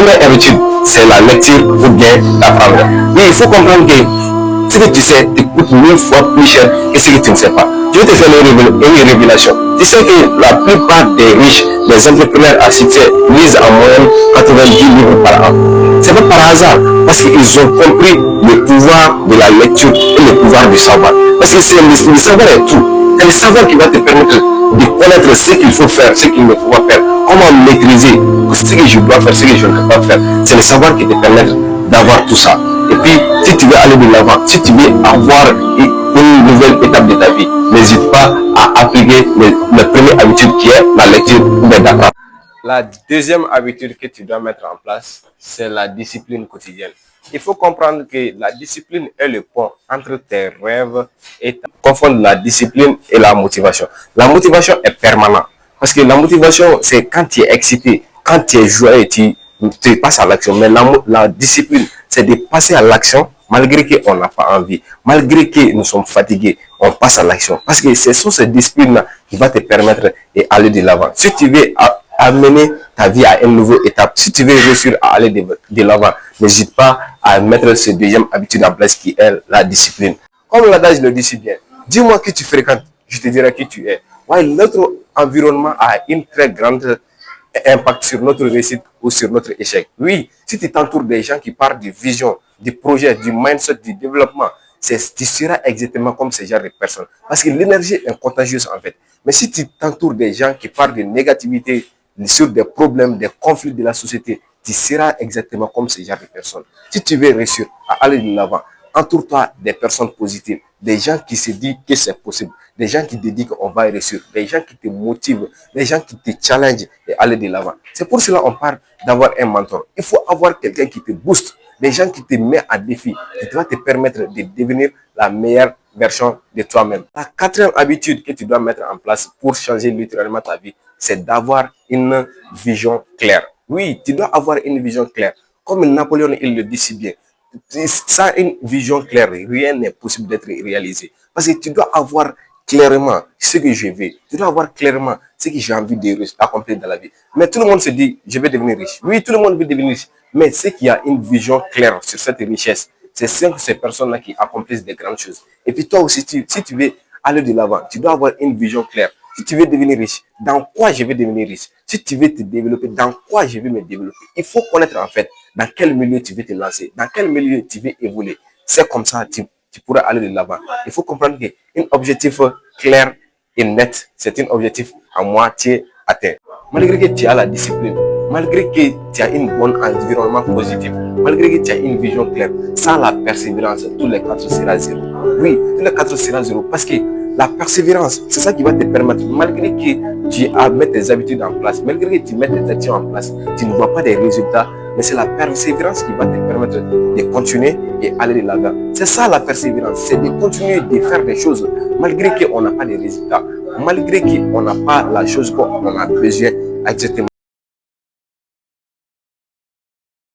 première habitude, c'est la lecture ou bien d'apprendre. Mais il faut comprendre que ce que tu sais te coûte 1000 fois plus cher que ce que tu ne sais pas. Je vais te faire une révélation. Tu sais que la plupart des riches, des entrepreneurs à succès, lisent en moyenne 90 livres par an. C'est pas par hasard, parce qu'ils ont compris le pouvoir de la lecture et le pouvoir du savoir. Parce que le savoir est tout. C'est le savoir qui va te permettre de connaître ce qu'il faut faire, ce qu'il ne faut pas faire, comment maîtriser ce que je dois faire, ce que je ne peux pas faire. C'est le savoir qui te permet d'avoir tout ça. Et puis, si tu veux aller de l'avant, si tu veux avoir une nouvelle étape de ta vie, n'hésite pas à appliquer la première habitude qui est la lecture ou d'apprendre. La deuxième habitude que tu dois mettre en place, c'est la discipline quotidienne. Il faut comprendre que la discipline est le pont entre tes rêves et confondre la discipline et la motivation. La motivation est permanente. Parce que la motivation, c'est quand tu es excité, quand tu es joyeux, tu passes à l'action. Mais la discipline, c'est de passer à l'action malgré qu'on n'a pas envie, malgré que nous sommes fatigués, on passe à l'action. Parce que c'est sur cette discipline-là qui va te permettre d'aller de l'avant. Si tu veux amener ta vie à une nouvelle étape, si tu veux réussir à aller de l'avant, n'hésite pas à mettre cette deuxième habitude en place qui est la discipline. Comme l'adage le dit si bien, dis-moi qui tu fréquentes, je te dirai qui tu es. Ouais, notre environnement a une très grande impact sur notre réussite ou sur notre échec. Oui, si tu t'entoures des gens qui parlent de vision, du projet, du mindset, du développement, tu seras exactement comme ces genre de personnes. Parce que l'énergie est contagieuse en fait. Mais si tu t'entoures des gens qui parlent de négativité, sur des problèmes, des conflits de la société, tu seras exactement comme ces genre de personnes. Si tu veux réussir à aller de l'avant, entoure-toi des personnes positives, des gens qui se disent que c'est possible, des gens qui te disent qu'on va réussir, des gens qui te motivent, des gens qui te challengent et aller de l'avant. C'est pour cela qu'on parle d'avoir un mentor. Il faut avoir quelqu'un qui te booste, des gens qui te mettent à défi, qui va te permettre de devenir la meilleure version de toi-même. La quatrième habitude que tu dois mettre en place pour changer littéralement ta vie, c'est d'avoir une vision claire. Oui, tu dois avoir une vision claire. Comme Napoléon, il le dit si bien. Sans une vision claire, rien n'est possible d'être réalisé. Parce que tu dois avoir clairement ce que je veux. Tu dois avoir clairement ce que j'ai envie d'accomplir dans la vie. Mais tout le monde se dit, je vais devenir riche. Oui, tout le monde veut devenir riche. Mais c'est qu'il y a une vision claire sur cette richesse. C'est ces personnes-là qui accomplissent des grandes choses. Et puis toi aussi, si tu veux aller de l'avant, tu dois avoir une vision claire. Si tu veux devenir riche, dans quoi je vais devenir riche? Si tu veux te développer, dans quoi je vais me développer? Il faut connaître en fait dans quel milieu tu veux te lancer, dans quel milieu tu veux évoluer. C'est comme ça que tu pourras aller de l'avant. Il faut comprendre qu'un objectif clair et net, c'est un objectif à moitié atteint. Malgré que tu as la discipline, malgré que tu as un bon environnement positif, malgré que tu as une vision claire, sans la persévérance, tous les 4 sera zéro. Oui, tous les 4 sera zéro parce que la persévérance, c'est ça qui va te permettre, malgré que tu mettes tes habitudes en place, malgré que tu mettes tes actions en place, tu ne vois pas des résultats, mais c'est la persévérance qui va te permettre de continuer et aller de l'avant. C'est ça la persévérance, c'est de continuer de faire des choses, malgré qu'on n'a pas de résultats, malgré qu'on n'a pas la chose qu'on a besoin exactement.